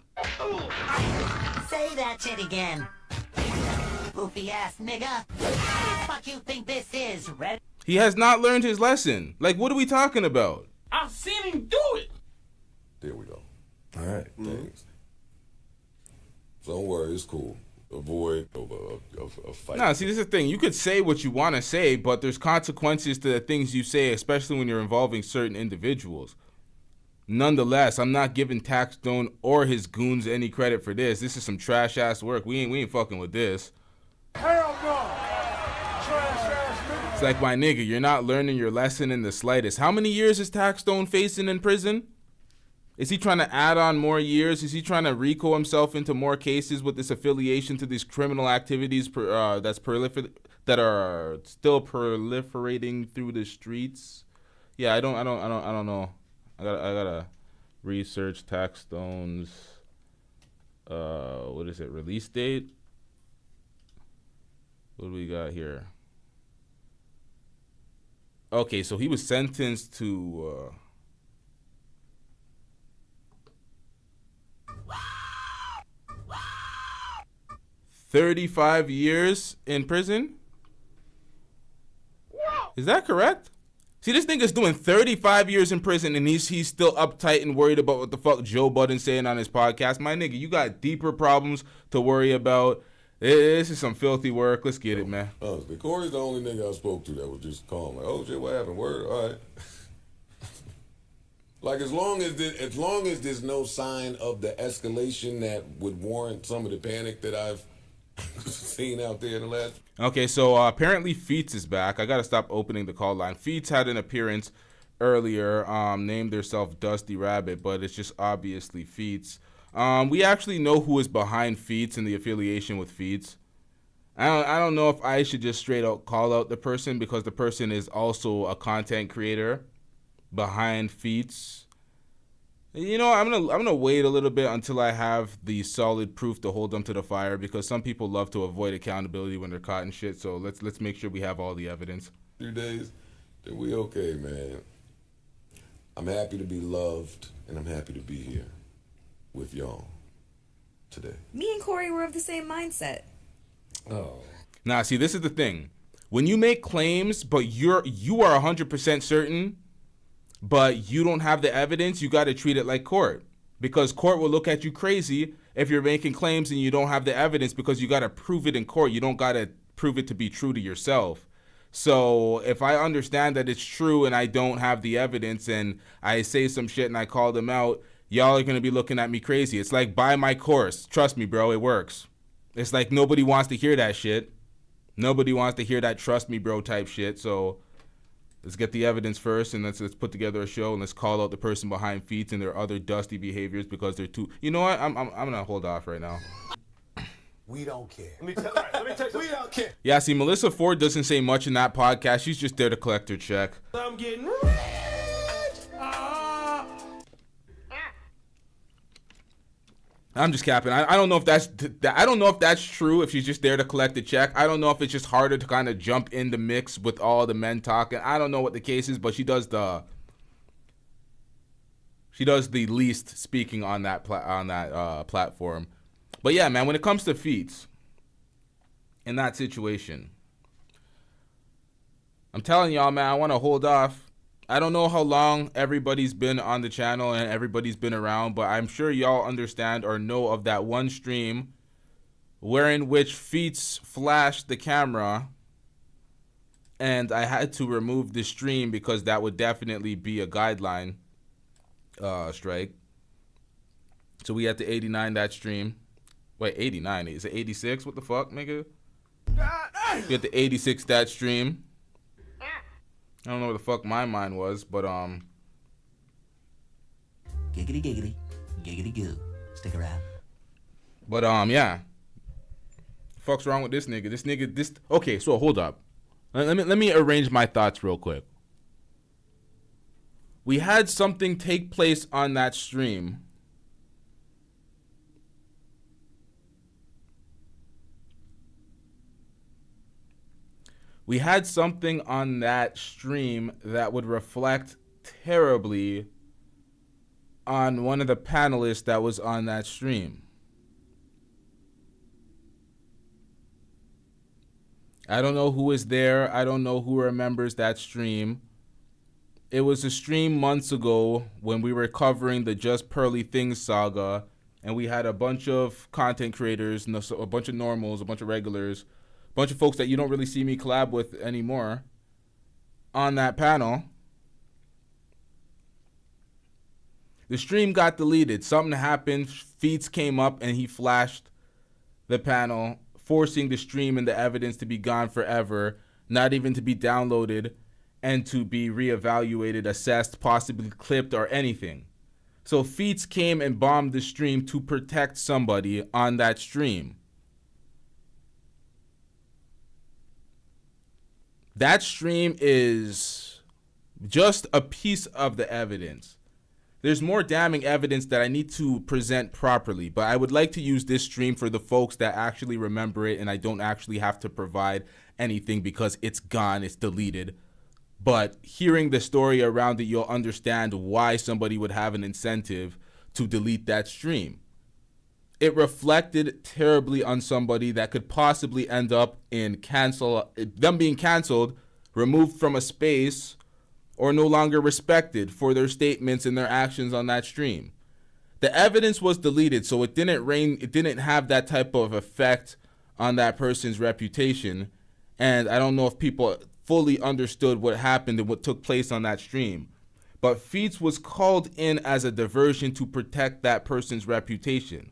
Say that shit again. Goofy ass nigga. What the fuck you think this is, Red? He has not learned his lesson. Like, what are we talking about? I've seen him do it. There we go. All right, thanks. So don't worry, it's cool. Avoid a fight. Nah, see, this is the thing. You could say what you want to say, but there's consequences to the things you say, especially when you're involving certain individuals. Nonetheless, I'm not giving Taxstone or his goons any credit for this. This is some trash-ass work. We ain't fucking with this. Hell no. Trash-ass nigga. It's like, my nigga, you're not learning your lesson in the slightest. How many years is Taxstone facing in prison? Is he trying to add on more years? Is he trying to RICO himself into more cases with this affiliation to these criminal activities that are still proliferating through the streets? Yeah, I don't know. I gotta research Taxstone's what is it, release date? What do we got here? Okay, so he was sentenced to 35 years in prison? Is that correct? See, this nigga's doing 35 years in prison and he's still uptight and worried about what the fuck Joe Budden's saying on his podcast. My nigga, you got deeper problems to worry about. This is some filthy work. Let's get it, man. Honestly, Corey's the only nigga I spoke to that was just calm. Like, oh shit, what happened? Word, all right. Like as long as there's no sign of the escalation that would warrant some of the panic that I've seen out there in the last. Okay, so apparently Feats is back. I gotta stop opening the call line. Feats had an appearance earlier, named herself Dusty Rabbit, but it's just obviously Feats. We actually know who is behind Feats and the affiliation with Feats. I don't know if I should just straight out call out the person because the person is also a content creator behind Feats. You know, I'm gonna wait a little bit until I have the solid proof to hold them to the fire because some people love to avoid accountability when they're caught in shit. So let's make sure we have all the evidence. 2 days, then we okay, man. I'm happy to be loved and I'm happy to be here with y'all today. Me and Corey were of the same mindset. Oh. Now, see, this is the thing. When you make claims, but you are 100% certain, but you don't have the evidence, you got to treat it like court. Because court will look at you crazy if you're making claims and you don't have the evidence because you got to prove it in court. You don't got to prove it to be true to yourself. So if I understand that it's true and I don't have the evidence and I say some shit and I call them out, y'all are going to be looking at me crazy. It's like, buy my course. Trust me, bro, it works. It's like nobody wants to hear that shit. Nobody wants to hear that trust me, bro type shit. So let's get the evidence first and let's put together a show and let's call out the person behind Feats and their other dusty behaviors because they're too... You know what? I'm going to hold off right now. We don't care. Let me tell you. We don't care. Yeah, see, Melissa Ford doesn't say much in that podcast. She's just there to collect her check. I'm getting rich. I'm just capping. I don't know if that's true. If she's just there to collect a check, I don't know if it's just harder to kind of jump in the mix with all the men talking. I don't know what the case is, but she does the least speaking on that platform. But yeah, man, when it comes to feats in that situation, I'm telling y'all, man, I want to hold off. I don't know how long everybody's been on the channel and everybody's been around, but I'm sure y'all understand or know of that one stream wherein which Feats flashed the camera and I had to remove the stream because that would definitely be a guideline strike. So we had to 89 that stream. Wait, 89? Is it 86? What the fuck, nigga? We had to 86 that stream. I don't know where the fuck my mind was, but Giggity giggity, giggity goo. Stick around. But yeah. Fuck's wrong with this nigga? Okay, so hold up. Let me arrange my thoughts real quick. We had something take place on that stream. We had something on that stream that would reflect terribly on one of the panelists that was on that stream. I don't know who was there. I don't know who remembers that stream. It was a stream months ago when we were covering the Just Pearly Things saga, and we had a bunch of content creators, a bunch of normals, a bunch of regulars, a bunch of folks that you don't really see me collab with anymore on that panel. The stream got deleted. Something happened. Feats came up and he flashed the panel, forcing the stream and the evidence to be gone forever, not even to be downloaded and to be reevaluated, assessed, possibly clipped or anything. So Feats came and bombed the stream to protect somebody on that stream. That stream is just a piece of the evidence. There's more damning evidence that I need to present properly, but I would like to use this stream for the folks that actually remember it and I don't actually have to provide anything because it's gone, it's deleted. But hearing the story around it, you'll understand why somebody would have an incentive to delete that stream. It reflected terribly on somebody that could possibly end up in them being canceled, removed from a space, or no longer respected for their statements and their actions on that stream. The evidence was deleted, so it didn't have that type of effect on that person's reputation. And I don't know if people fully understood what happened and what took place on that stream. But Feats was called in as a diversion to protect that person's reputation.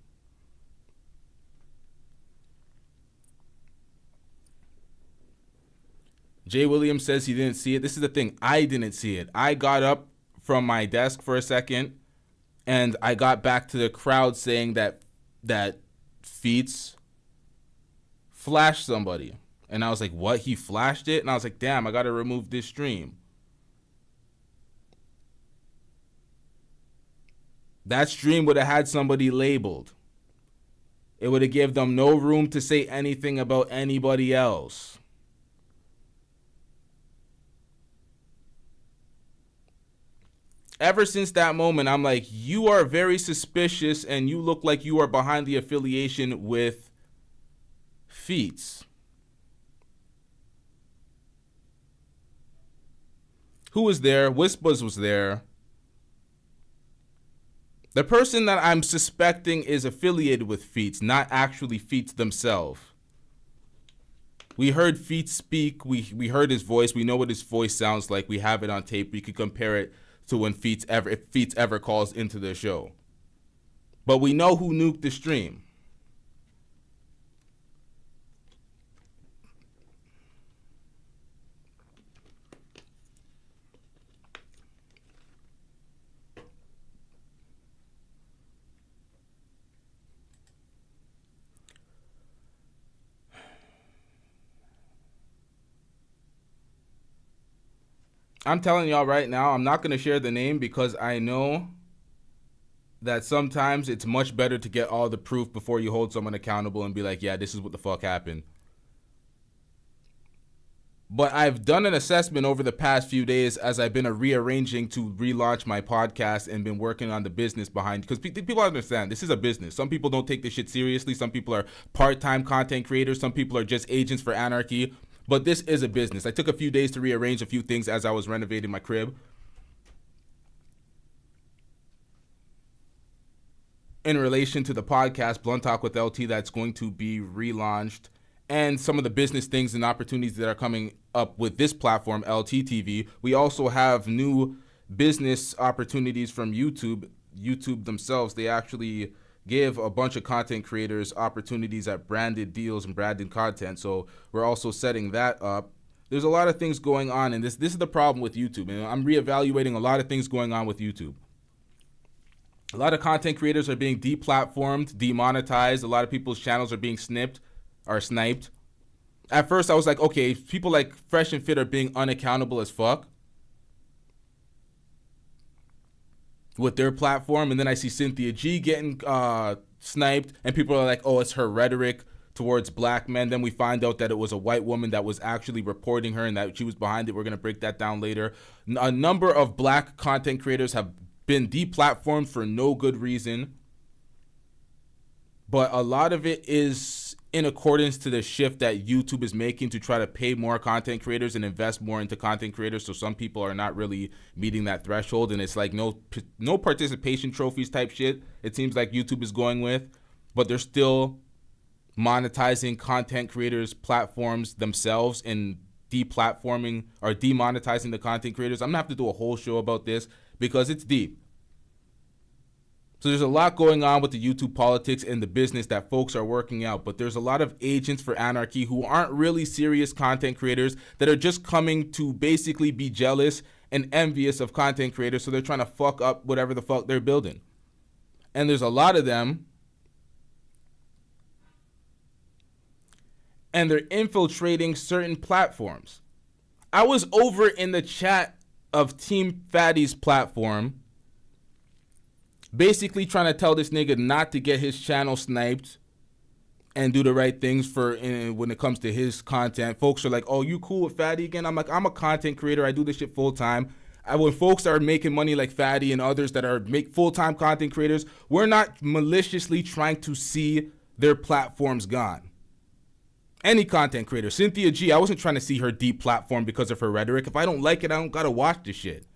Jay Williams says he didn't see it. This is the thing. I didn't see it. I got up from my desk for a second, and I got back to the crowd saying that Feats flashed somebody. And I was like, what? He flashed it? And I was like, damn, I got to remove this stream. That stream would have had somebody labeled. It would have given them no room to say anything about anybody else. Ever since that moment, I'm like, you are very suspicious and you look like you are behind the affiliation with Feats. Who was there? Whispers was there. The person that I'm suspecting is affiliated with Feats, not actually Feats themselves. We heard Feats speak. We heard his voice. We know what his voice sounds like. We have it on tape. We could compare it to when if Feats ever calls into the show. But we know who nuked the stream. I'm telling y'all right now, I'm not going to share the name because I know that sometimes it's much better to get all the proof before you hold someone accountable and be like, yeah, this is what the fuck happened. But I've done an assessment over the past few days as I've been rearranging to relaunch my podcast and been working on the business behind, because people understand this is a business. Some people don't take this shit seriously. Some people are part-time content creators. Some people are just agents for anarchy. But this is a business. I took a few days to rearrange a few things as I was renovating my crib. In relation to the podcast, Blunt Talk with LT, that's going to be relaunched, and some of the business things and opportunities that are coming up with this platform, LTTV. We also have new business opportunities from YouTube. YouTube themselves, they actually give a bunch of content creators opportunities at branded deals and branded content. So we're also setting that up. There's a lot of things going on, and this is the problem with YouTube. And I'm reevaluating a lot of things going on with YouTube. A lot of content creators are being deplatformed, demonetized. A lot of people's channels are being sniped or sniped. At first, I was like, okay, people like Fresh and Fit are being unaccountable as fuck with their platform. And then I see Cynthia G getting sniped, and people are like, oh, it's her rhetoric towards black men. Then we find out that it was a white woman that was actually reporting her and that she was behind it. We're going to break that down later. A number of black content creators have been deplatformed for no good reason, but a lot of it is in accordance to the shift that YouTube is making to try to pay more content creators and invest more into content creators. So some people are not really meeting that threshold, and it's like no participation trophies type shit it seems like YouTube is going with, but they're still monetizing content creators' platforms themselves and deplatforming or demonetizing the content creators. I'm gonna have to do a whole show about this because it's deep. So there's a lot going on with the YouTube politics and the business that folks are working out, but there's a lot of agents for anarchy who aren't really serious content creators that are just coming to basically be jealous and envious of content creators, so they're trying to fuck up whatever the fuck they're building. And there's a lot of them, and they're infiltrating certain platforms. I was over in the chat of Team Fatty's platform, basically trying to tell this nigga not to get his channel sniped and do the right things for when it comes to his content. Folks are like, oh, you cool with Fatty again? I'm like, I'm a content creator. I do this shit full time. When folks are making money like Fatty and others that are full-time content creators, we're not maliciously trying to see their platforms gone. Any content creator, Cynthia G, I wasn't trying to see her deep platform because of her rhetoric. If I don't like it, I don't gotta watch this shit.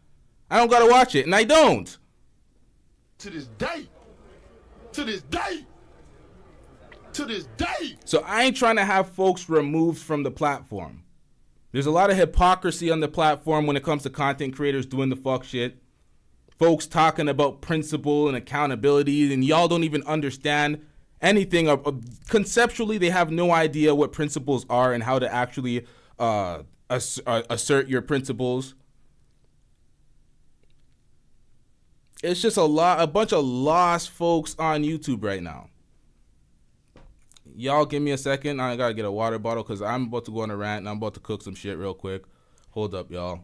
I don't gotta watch it, and I don't. To this day. To this day. To this day. So I ain't trying to have folks removed from the platform. There's a lot of hypocrisy on the platform when it comes to content creators doing the fuck shit. Folks talking about principle and accountability, and y'all don't even understand anything. Conceptually, they have no idea what principles are and how to actually assert your principles. It's just a bunch of lost folks on YouTube right now. Y'all give me a second. I gotta get a water bottle because I'm about to go on a rant and I'm about to cook some shit real quick. Hold up, y'all.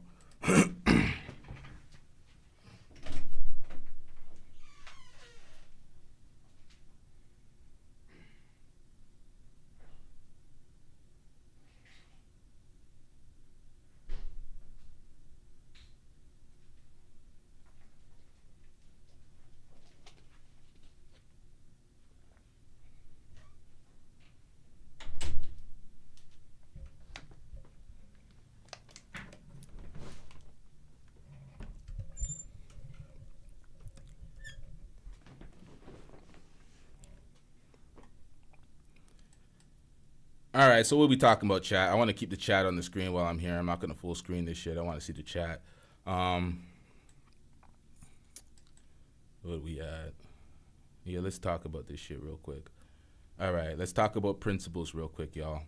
All right, so we'll be talking about chat. I want to keep the chat on the screen while I'm here. I'm not going to full screen this shit. I want to see the chat. What are we at? Yeah, let's talk about this shit real quick. All right, let's talk about principles real quick, y'all.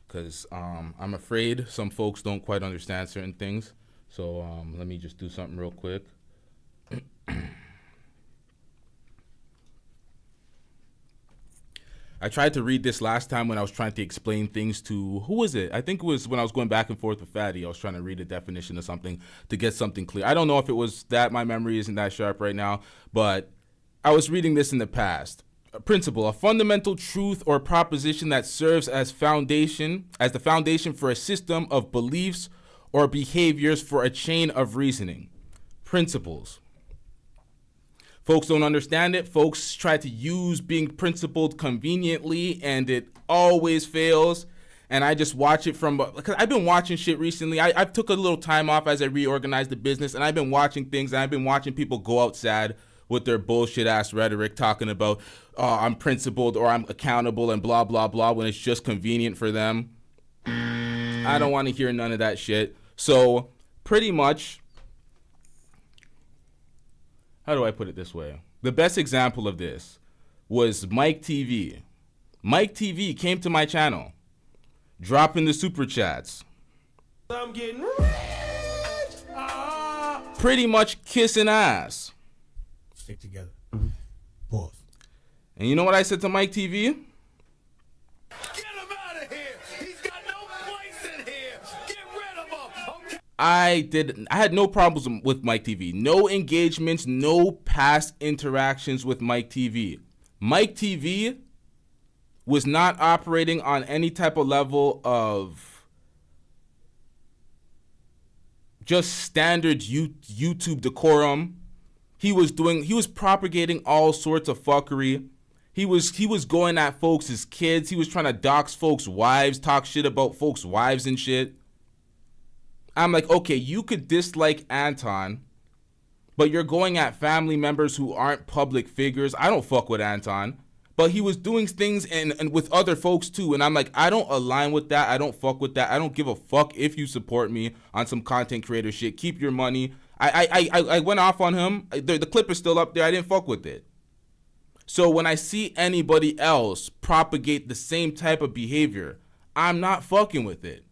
Because I'm afraid some folks don't quite understand certain things. So let me just do something real quick. I tried to read this last time when I was trying to explain things to, who was it? I think it was when I was going back and forth with Fatty. I was trying to read a definition of something to get something clear. I don't know if it was that. My memory isn't that sharp right now, but I was reading this in the past. A principle, a fundamental truth or proposition that serves as the foundation for a system of beliefs or behaviors for a chain of reasoning. Principles. Folks don't understand it. Folks try to use being principled conveniently, and it always fails. And I just watch it because I've been watching shit recently. I took a little time off as I reorganized the business, and I've been watching things, and I've been watching people go outside with their bullshit ass rhetoric talking about, I'm principled or I'm accountable and blah, blah, blah, when it's just convenient for them. I don't want to hear none of that shit. So pretty much, how do I put it this way? The best example of this was Mike TV. Mike TV came to my channel, dropping the super chats. I'm getting rich. Pretty much kissing ass. Stick together. Pause. And you know what I said to Mike TV? Get him out of here. He's got no place in here. Get rid of him. Okay. I had no problems with Mike TV. No engagements, no past interactions with Mike TV. Mike TV was not operating on any type of level of just standard YouTube decorum. He was propagating all sorts of fuckery. He was going at folks' kids. He was trying to dox folks' wives, talk shit about folks' wives and shit. I'm like, okay, you could dislike Anton, but you're going at family members who aren't public figures. I don't fuck with Anton, but he was doing things and with other folks too. And I'm like, I don't align with that. I don't fuck with that. I don't give a fuck if you support me on some content creator shit. Keep your money. I went off on him. The clip is still up there. I didn't fuck with it. So when I see anybody else propagate the same type of behavior, I'm not fucking with it.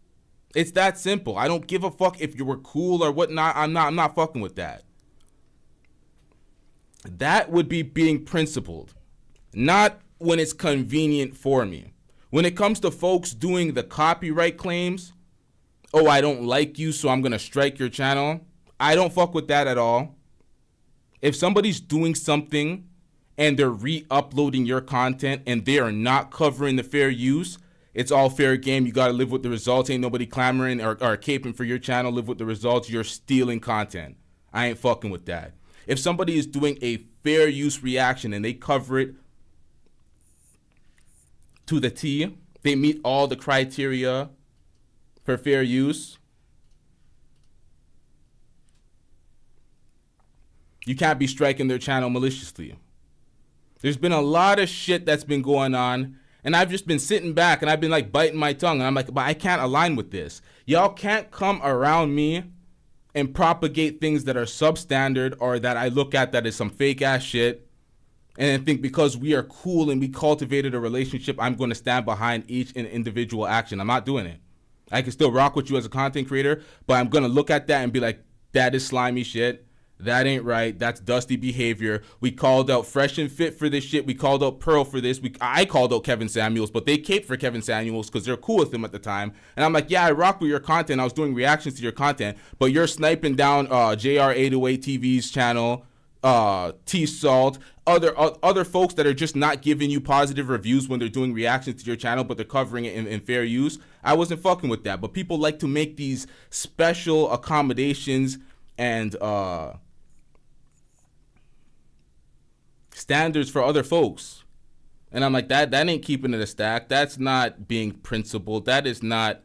It's that simple. I don't give a fuck if you were cool or whatnot. I'm not fucking with that. That would be being principled, not when it's convenient for me. When it comes to folks doing the copyright claims, oh, I don't like you, so I'm gonna strike your channel. I don't fuck with that at all. If somebody's doing something and they're re-uploading your content and they are not covering the fair use, it's all fair game. You gotta live with the results. Ain't nobody clamoring or caping for your channel. Live with the results. You're stealing content. I ain't fucking with that. If somebody is doing a fair use reaction and they cover it to the T, they meet all the criteria for fair use, you can't be striking their channel maliciously. There's been a lot of shit that's been going on, and I've just been sitting back and I've been like biting my tongue, and I'm like, but I can't align with this. Y'all can't come around me and propagate things that are substandard or that I look at that is some fake ass shit and think because we are cool and we cultivated a relationship, I'm going to stand behind each individual action. I'm not doing it. I can still rock with you as a content creator, but I'm going to look at that and be like, that is slimy shit. That ain't right. That's dusty behavior. We called out Fresh and Fit for this shit. We called out Pearl for this. I called out Kevin Samuels, but they caped for Kevin Samuels because they're cool with him at the time. And I'm like, yeah, I rock with your content. I was doing reactions to your content, but you're sniping down JR808 TV's channel, T-Salt, other folks that are just not giving you positive reviews when they're doing reactions to your channel, but they're covering it in fair use. I wasn't fucking with that. But people like to make these special accommodations and standards for other folks, and I'm like, that ain't keeping it a stack. That's not being principled. That is not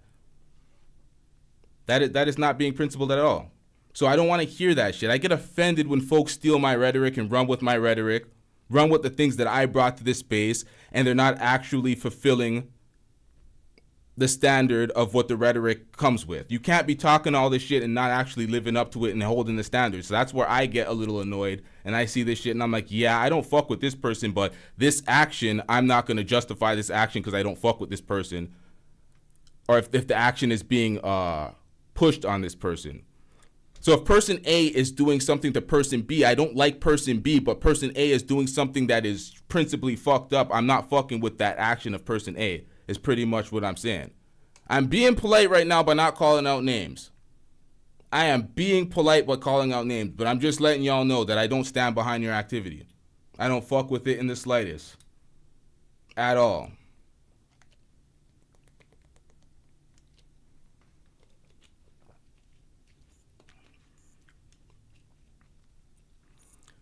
being principled at all. So I don't want to hear that shit. I get offended when folks steal my rhetoric and run with my rhetoric, run with the things that I brought to this space, and they're not actually fulfilling the standard of what the rhetoric comes with. You can't be talking all this shit and not actually living up to it and holding the standards. So that's where I get a little annoyed, and I see this shit and I'm like, yeah, I don't fuck with this person, but this action, I'm not going to justify this action because I don't fuck with this person, or if the action is being pushed on this person. So if person A is doing something to person B, I don't like person B, but person A is doing something that is principally fucked up, I'm not fucking with that action of person A, is pretty much what I'm saying. I'm being polite right now by not calling out names. I am being polite by calling out names, but I'm just letting y'all know that I don't stand behind your activity. I don't fuck with it in the slightest. At all.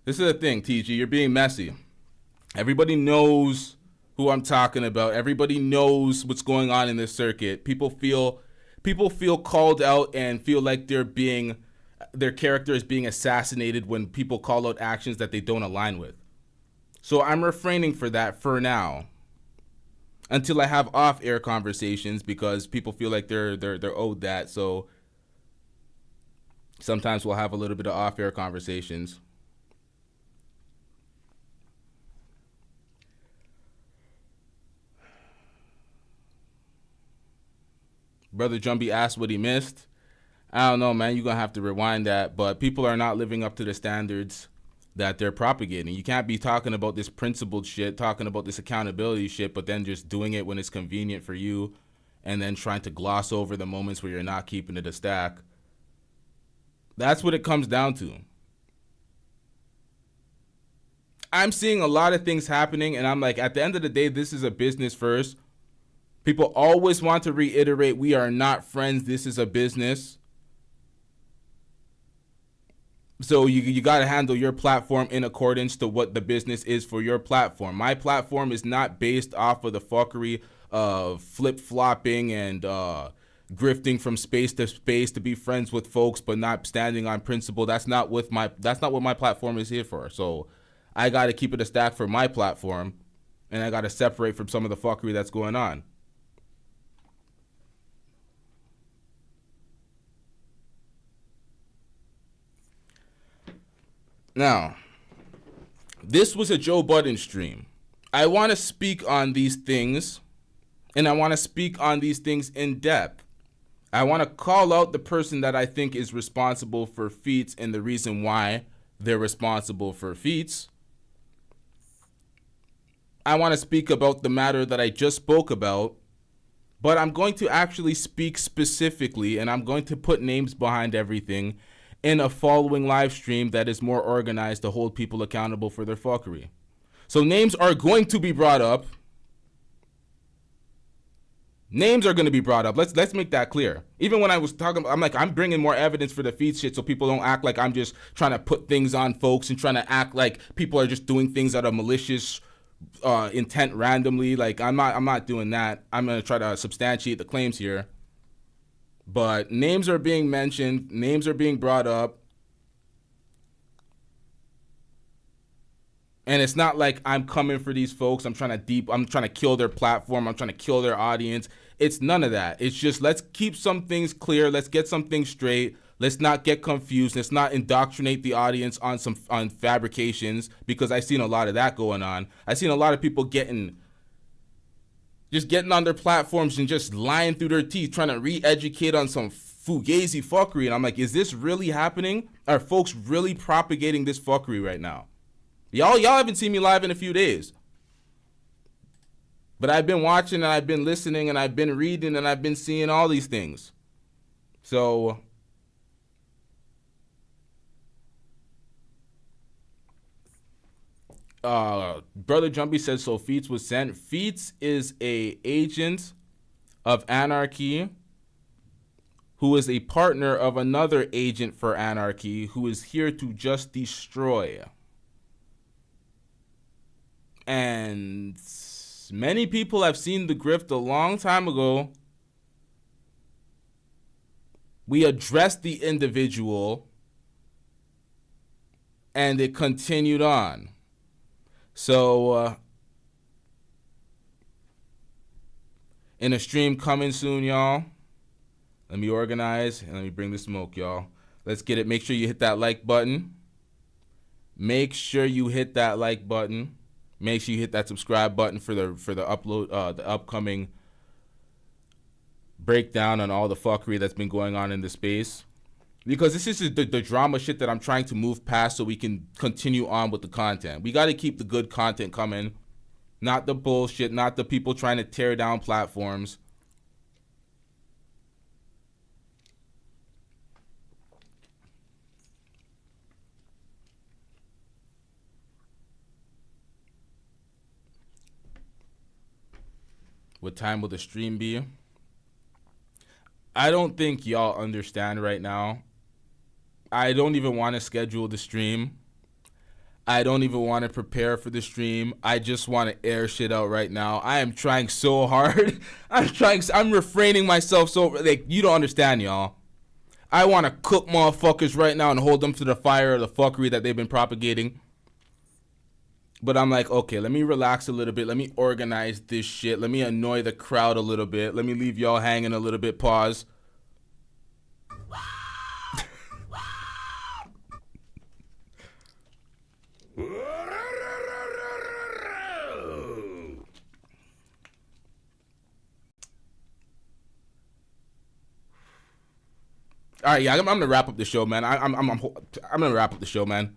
This is the thing, TG. You're being messy. Everybody knows who I'm talking about. Everybody knows what's going on in this circuit. People feel called out and feel like their character is being assassinated when people call out actions that they don't align with. So I'm refraining for that for now, until I have off-air conversations, because people feel like they're owed that. So sometimes we'll have a little bit of off-air conversations. Brother Jumbie asked what he missed. I don't know, man. You're going to have to rewind that. But people are not living up to the standards that they're propagating. You can't be talking about this principled shit, talking about this accountability shit, but then just doing it when it's convenient for you, and then trying to gloss over the moments where you're not keeping it a stack. That's what it comes down to. I'm seeing a lot of things happening, and I'm like, at the end of the day, this is a business first. People always want to reiterate, we are not friends, this is a business. So you got to handle your platform in accordance to what the business is for your platform. My platform is not based off of the fuckery of flip-flopping and grifting from space to space to be friends with folks but not standing on principle. That's not what my platform is here for. So I got to keep it a stack for my platform, and I got to separate from some of the fuckery that's going on. Now, this was a Joe Budden stream. I want to speak on these things, and I want to speak on these things in depth. I want to call out the person that I think is responsible for feats and the reason why they're responsible for feats. I want to speak about the matter that I just spoke about, but I'm going to actually speak specifically, and I'm going to put names behind everything in a following live stream that is more organized to hold people accountable for their fuckery. So names are going to be brought up. Names are going to be brought up. Let's make that clear. Even when I was talking, I'm bringing more evidence for the feed shit so people don't act like I'm just trying to put things on folks and trying to act like people are just doing things out of malicious intent randomly. Like I'm not doing that. I'm going to try to substantiate the claims here. But names are being mentioned, names are being brought up. And it's not like I'm coming for these folks. I'm trying to kill their platform. I'm trying to kill their audience. It's none of that. It's just, let's keep some things clear. Let's get some things straight. Let's not get confused. Let's not indoctrinate the audience on fabrications, because I've seen a lot of that going on. I've seen a lot of people getting on their platforms and just lying through their teeth, trying to re-educate on some fugazi fuckery. And I'm like, is this really happening? Are folks really propagating this fuckery right now? Y'all haven't seen me live in a few days. But I've been watching and I've been listening and I've been reading and I've been seeing all these things. So Brother Jumpy says, so Feats was sent. Feats is a agent of anarchy who is a partner of another agent for anarchy who is here to just destroy. And many people have seen the grift a long time ago. We addressed the individual and it continued on. So, in a stream coming soon, y'all. Let me organize and let me bring the smoke, y'all. Let's get it. Make sure you hit that like button. Make sure you hit that like button. Make sure you hit that subscribe button for the upload, the upcoming breakdown on all the fuckery that's been going on in the space. Because this is the drama shit that I'm trying to move past so we can continue on with the content. We got to keep the good content coming, not the bullshit, not the people trying to tear down platforms. What time will the stream be? I don't think y'all understand right now. I don't even want to schedule the stream. I don't even want to prepare for the stream. I just want to air shit out right now. I am trying so hard. I'm refraining myself so, like, you don't understand, y'all. I want to cook motherfuckers right now and hold them to the fire of the fuckery that they've been propagating. But I'm like, okay, let me relax a little bit. Let me organize this shit. Let me annoy the crowd a little bit. Let me leave y'all hanging a little bit. Pause. All right, yeah, I'm gonna wrap up the show, man. I'm gonna wrap up the show, man.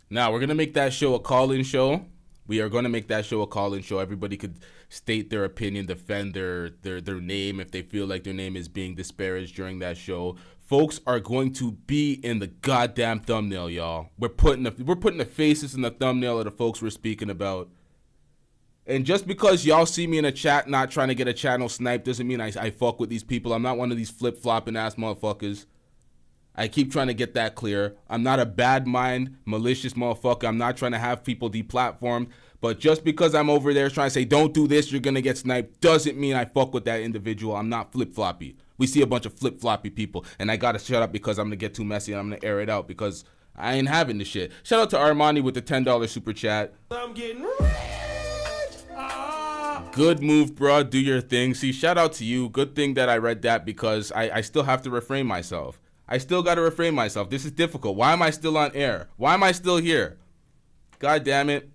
Now, we're going to make that show a call-in show. We are going to make that show a call-in show. Everybody could state their opinion, defend their name if they feel like their name is being disparaged during that show. Folks are going to be in the goddamn thumbnail, y'all. We're putting the faces in the thumbnail of the folks we're speaking about. And just because y'all see me in a chat not trying to get a channel sniped doesn't mean I fuck with these people. I'm not one of these flip-flopping ass motherfuckers. I keep trying to get that clear. I'm not a bad mind, malicious motherfucker. I'm not trying to have people deplatformed. But just because I'm over there trying to say, don't do this, you're going to get sniped, doesn't mean I fuck with that individual. I'm not flip-floppy. We see a bunch of flip-floppy people. And I got to shut up because I'm going to get too messy and I'm going to air it out because I ain't having this shit. Shout out to Armani with the $10 super chat. I'm getting rich. Good move, bro. Do your thing. See, shout out to you. Good thing that I read that because I still have to refrain myself. I still got to refrain myself. This is difficult. Why am I still on air? Why am I still here? God damn it.